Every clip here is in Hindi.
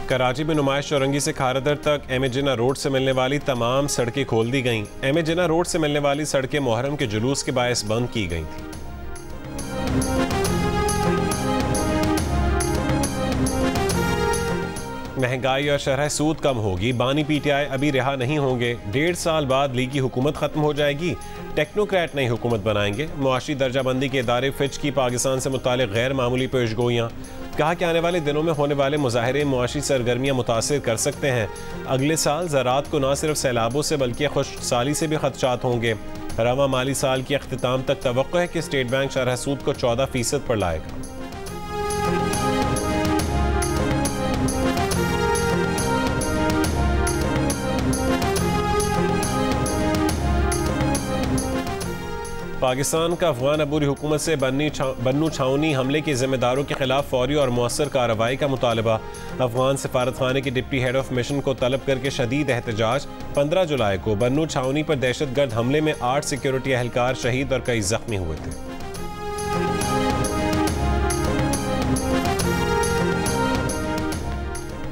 कराची में नुमाइश चौरंगी से खारदर तक एम ए जिन्ना रोड से मिलने वाली तमाम सड़कें खोल दी गईं। एम ए जिन्ना रोड से मिलने वाली सड़कें मुहर्रम के जुलूस के बायस बंद की गई थी। महंगाई और शरह सूद कम होगी, बानी पीटीआई अभी रिहा नहीं होंगे। 1.5 साल बाद लीग की हुकूमत खत्म हो जाएगी, टेक्नोक्रेट नई हुकूमत बनाएंगे। मुआशी दर्जाबंदी के इदारे फिच की पाकिस्तान से मुतालिक गैर मामूली पेशगोइयाँ। कहा कि आने वाले दिनों में होने वाले मुजाहरे मुआशी सरगर्मियाँ मुतासिर कर सकते हैं। अगले साल ज़राअत को न सिर्फ सैलाबों से बल्कि खुशसाली से भी खदशात होंगे। रवा माली साल के अख्तिताम तक तवक्को है कि स्टेट बैंक शरह सूद को 14% पर लाएगा। पाकिस्तान का अफगान अबूरी हुकूमत से बन्नू छावनी हमले के जिम्मेदारों के खिलाफ फौरी और मौसर कार्रवाई का मुतालबा। अफगान सफारतखाने के डिप्टी हेड ऑफ मिशन को तलब करके शदीद एहतजाज। 15 जुलाई को बन्नू छावनी पर दहशतगर्द हमले में 8 सिक्योरिटी एहलकार शहीद और कई जख्मी हुए थे।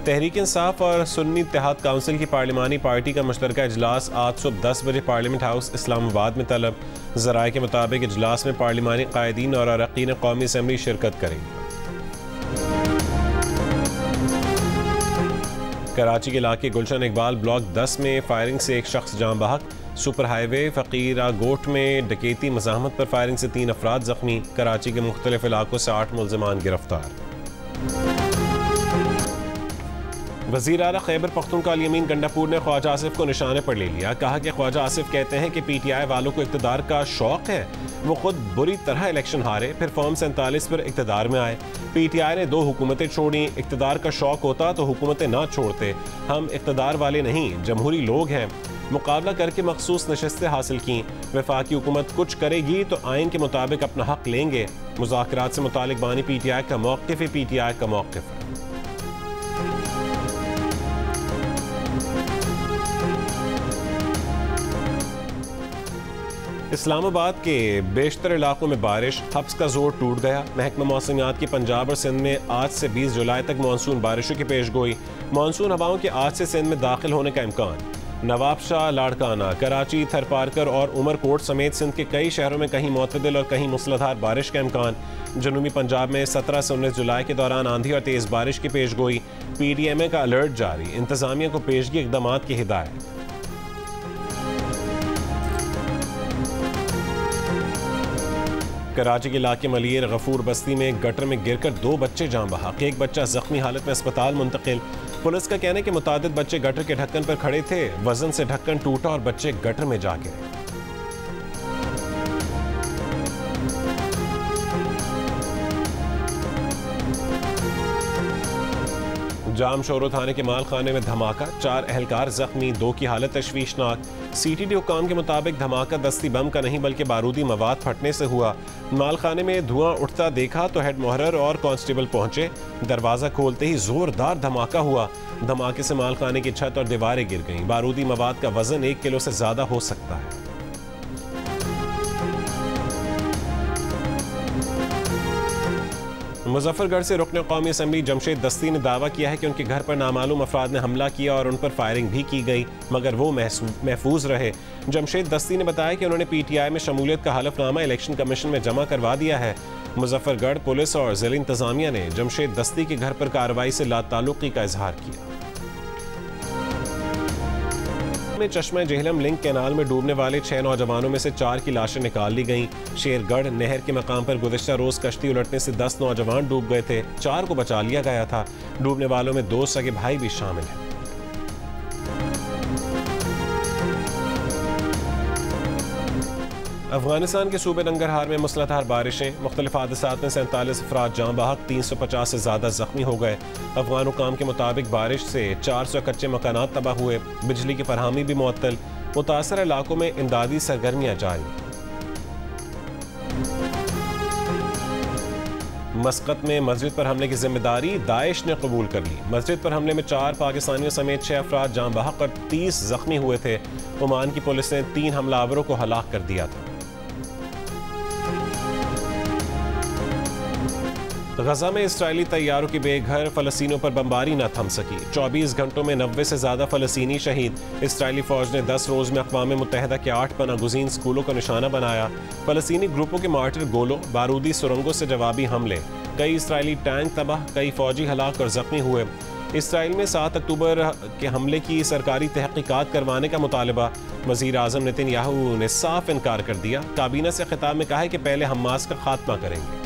तहरीक इंसाफ और सुन्नी इत्तेहाद काउंसिल की पार्लिमानी पार्टी का मुश्तरका इजलास आज सुबह 10 बजे पार्लियामेंट हाउस इस्लामाबाद में तलब। ज़राए के मुताबिक इजलास में पार्लिमानी कायदीन और अरकान कौमी असम्बली शिरकत करेंगे। कराची के इलाके गुलशन इकबाल ब्लॉक 10 में फायरिंग से एक शख्स जाँ बहक। सुपर हाईवे फ़कीरा गोट में डकैती मज़ाहमत पर फायरिंग से 3 अफराद जख्मी। कराची के मुख्तलिफ इलाकों से 8 मुल्ज़िमान गिरफ्तार। वज़ीर आला खैबर पख्तूनख्वा अली अमीन गंडापुर ने ख्वाजा आसिफ को निशाने पर ले लिया। कहा कि ख्वाजा आसिफ कहते हैं कि पीटीआई वालों को इक़्तिदार का शौक है, वो खुद बुरी तरह इलेक्शन हारे फिर फॉर्म 47 पर इक़्तिदार में आए। पीटीआई ने 2 हुकूमतें छोड़ी, इक़्तिदार का शौक होता तो हुकूमतें ना छोड़ते। हम इक़्तिदार वाले नहीं, जमहूरी लोग हैं। मुकाबला करके मखसूस नशस्तें हासिल की। वफाकी हुकूमत कुछ करेगी तो आइन के मुताबिक अपना हक लेंगे। मुज़ाकरात से मुतालिक बानी पीटीआई का मौक़िफ़ ही पीटीआई का मौक़िफ़ है। इस्लामाबाद के बेशतर इलाकों में बारिश, हब्स का जोर टूट गया। महकमा मौसमियात की पंजाब और सिंध में आज से 20 जुलाई तक मानसून बारिशों की पेशगोई। मानसून हवाओं के आज से सिंध में दाखिल होने का इम्कान। नवाबशाह, लाड़काना, कराची, थरपारकर और उमरकोट समेत सिंध के कई शहरों में कहीं मुतदिल और कहीं मूसलाधार बारिश का इम्कान। जनूबी पंजाब में 17 से 19 जुलाई के दौरान आंधी और तेज़ बारिश की पेशगोई। PDMA का अलर्ट जारी, इंतजामिया को पेशगी इक़दाम की हिदायत। कराची के इलाके मलियर गफूर बस्ती में गटर में गिरकर 2 बच्चे जाँ बहक। एक बच्चा जख्मी हालत में अस्पताल मुंतकिल। पुलिस का कहना है कि मुतादिद बच्चे गटर के ढक्कन पर खड़े थे, वजन से ढक्कन टूटा और बच्चे गटर में जा गिरे। जाम शोरो थाने के माल खाने में धमाका, 4 एहलकार जख्मी, 2 की हालत तशवीशनाक। CTD हुकाम के मुताबिक धमाका दस्ती बम का नहीं बल्कि बारूदी मवाद फटने से हुआ। माल खाने में धुआं उठता देखा तो हेड मोहर्रर और कांस्टेबल पहुंचे। दरवाज़ा खोलते ही जोरदार धमाका हुआ। धमाके से माल खाने की छत और दीवारें गिर गईं। बारूदी मवाद का वजन 1 किलो से ज़्यादा हो सकता है। मुजफ्फरगढ़ से रुकन कौमी असम्बली जमशेद दस्ती ने दावा किया है कि उनके घर पर नामालूम अफराद ने हमला किया और उन पर फायरिंग भी की गई, मगर वो महफूज रहे। जमशेद दस्ती ने बताया कि उन्होंने PTI में शमूलियत का हलफनामा इलेक्शन कमीशन में जमा करवा दिया है। मुजफ्फरगढ़ पुलिस और ज़िला इंतजामिया ने जमशेद दस्ती के घर पर कार्रवाई से लाताल्लुकी का इजहार किया। में चश्मा जेहलम लिंक कैनाल में डूबने वाले 6 नौजवानों में से 4 की लाशें निकाल ली गईं। शेरगढ़ नहर के मकाम पर गुज़िश्ता रोज कश्ती उलटने से 10 नौजवान डूब गए थे, 4 को बचा लिया गया था। डूबने वालों में 2 सगे भाई भी शामिल हैं। अफगानिस्तान के सूबे नंगरहार में मूसलाधार बारिशें, मुख्तलिफ हादसात में 47 अफराद जाँ बहक, 350 से ज़्यादा जख्मी हो गए। अफगान हुकाम के मुताबिक बारिश से 400 कच्चे मकानात तबाह हुए। बिजली की फरहमी भी मुअत्तल। मुतासर इलाकों में इमदादी सरगर्मियाँ जारी। मस्कत में मस्जिद पर हमले की जिम्मेदारी दाइश ने कबूल कर ली। मस्जिद पर हमले में 4 पाकिस्तानियों समेत 6 अफराद जाँ बहक और 30 जख्मी हुए थे। ओमान की पुलिस ने 3 हमलावरों को हलाक कर दिया था। गजा में इसराइली तैयारों की बेघर फ़लस्तीनियों पर बमबारी न थम सकी। 24 घंटों में 90 से ज़्यादा फ़लस्तीनी शहीद। इसराइली फ़ौज ने 10 रोज़ में अक़वाम मुत्तहिदा के 8 पनाह गुज़ीन स्कूलों को निशाना बनाया। फ़लस्तीनी ग्रुपों के मार्टर गोलों, बारूदी सुरंगों से जवाबी हमले। कई इसराइली टैंक तबाह, कई फ़ौजी हलाक और ज़ख्मी हुए। इसराइल में 7 अक्टूबर के हमले की सरकारी तहक़ीक़ात करवाने का मुतालबा। वज़ीर आज़म नेतन्याहू ने साफ इनकार कर दिया। काबीना से खिताब में कहा है कि पहले हमास का खात्मा करेंगे।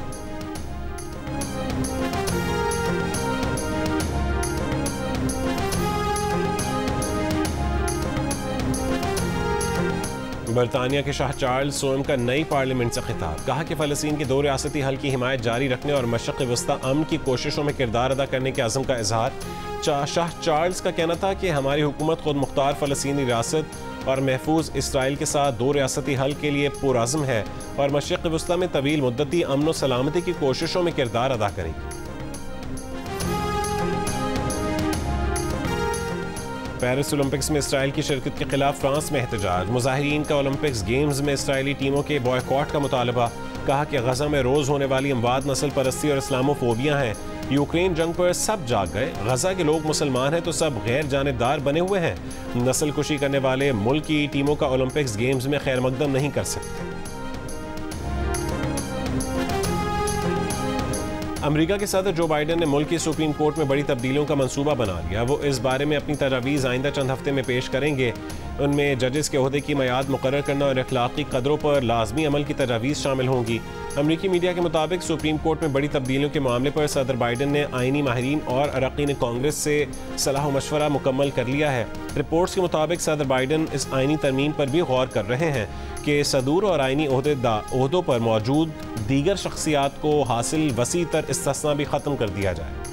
बरतानिया के शाह चार्ल्स सोम का नई पार्लियामेंट से खिताब। कहा कि फ़लस्तीन के 2 रियासती हल की हिमायत जारी रखने और मशरक़ वस्ता अमन की कोशिशों में किरदार अदा करने के अज़म का इजहार। शाह चार्ल्स का कहना था कि हमारी हुकूमत खुद मुख्तार फ़लस्तीनी रियासत और महफूज इसराइल के साथ 2 रियासती हल के लिए पुरअज़्म है और मशरक़ वस्ता में तवील मुद्दती अमन व सलामती की कोशिशों में किरदार अदा करेगी। पेरिस ओलंपिक्स में इसराइल की शिरकत के खिलाफ फ्रांस में एहतजाज। मुजाहिरीन का ओलंपिक्स गेम्स में इसराइली टीमों के बॉयकॉट का मुतालबा। कहा कि गजा में रोज़ होने वाली अमवात नस्ल परस्ती और इस्लामोफोबिया हैं। यूक्रेन जंग पर सब जाग गए। गजा के लोग मुसलमान हैं तो सब गैर जानिबदार बने हुए हैं। नस्ल कुशी करने वाले मुल्क की टीमों का ओलंपिक्स गेम्स में खैर मकदम नहीं कर सकते। अमेरिका के सदर जो बाइडन ने मुल्क की सुप्रीम कोर्ट में बड़ी तब्दीलियों का मंसूबा बना लिया। वो इस बारे में अपनी तजावीज़ आइंदा चंद हफ्ते में पेश करेंगे। उनमें जजेस के ओहदे की मयाद मुकर्रर करना और अखलाकी कदरों पर लाजमी अमल की तजावीज़ शामिल होंगी। अमरीकी मीडिया के मुताबिक सुप्रीम कोर्ट में बड़ी तब्दीलियों के मामले पर सदर बाइडन ने आइनी माहिरीन और अरकान कांग्रेस से सलाह मशवरा मुकम्मल कर लिया है। रिपोर्ट्स के मुताबिक सदर बाइडन इस आइनी तरमीम पर भी गौर कर रहे हैं कि सदूर और आइनी ओहदों पर मौजूद दीगर शख्सियात को हासिल वसी तर इस्तिस्ना भी ख़त्म कर दिया जाए।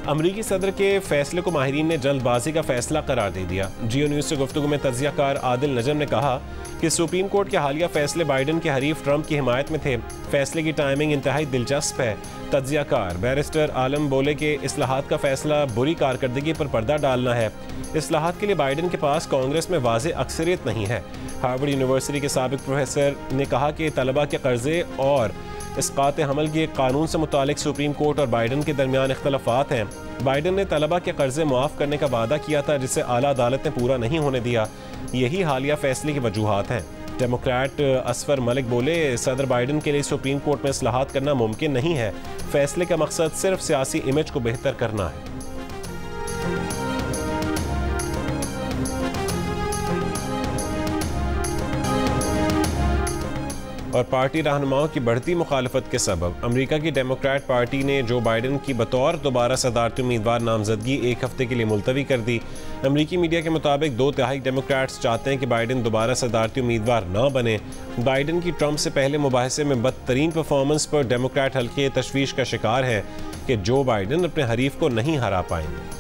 अमरीकी सदर के फैसले को माहिरीन ने जल्दबाजी का फैसला करार दे दिया। जियो न्यूज़ से गुफ्तगू में तज्जियाकार आदिल नजम ने कहा कि सुप्रीम कोर्ट के हालिया फैसले बाइडन के हरीफ ट्रंप की हिमायत में थे। फैसले की टाइमिंग इंतहाई दिलचस्प है। तज्जियाकार बैरिस्टर आलम बोले कि इस्लाहात का फैसला बुरी कारकर्दगी पर पर्दा डालना है। इस्लाहात के लिए बाइडन के पास कांग्रेस में वाज़े अक्सरियत नहीं है। हार्वर्ड यूनिवर्सिटी के साबिक प्रोफेसर ने कहा कि तलबा के कर्जे और इस्कात हमल के कानून से मुतालिक सुप्रीम कोर्ट और बाइडन के दरमियान इख्तलाफात हैं। बाइडन ने तलबा के कर्जे मुआफ़ करने का वादा किया था जिसे आला अदालत ने पूरा नहीं होने दिया। यही हालिया फैसले की वजूहात हैं। डेमोक्रेट असफर मलिक बोले सदर बाइडन के लिए सुप्रीम कोर्ट में इस्लाहात करना मुमकिन नहीं है। फैसले का मकसद सिर्फ सियासी इमेज को बेहतर करना है। और पार्टी रहनुमाओं की बढ़ती मुखालफत के सबब अमेरिका की डेमोक्रेट पार्टी ने जो बाइडन की बतौर दोबारा सदारती उम्मीदवार नामजदगी 1 हफ्ते के लिए मुलतवी कर दी। अमेरिकी मीडिया के मुताबिक 2/3 डेमोक्रेट्स चाहते हैं कि बाइडन दोबारा सदारती उम्मीदवार न बने। बाइडन की ट्रंप से पहले मुबाहिसे में बदतरीन परफॉर्मेंस पर डेमोक्रेट हल्के तशवीश का शिकार है कि जो बाइडन अपने हरीफ को नहीं हरा पाएंगे।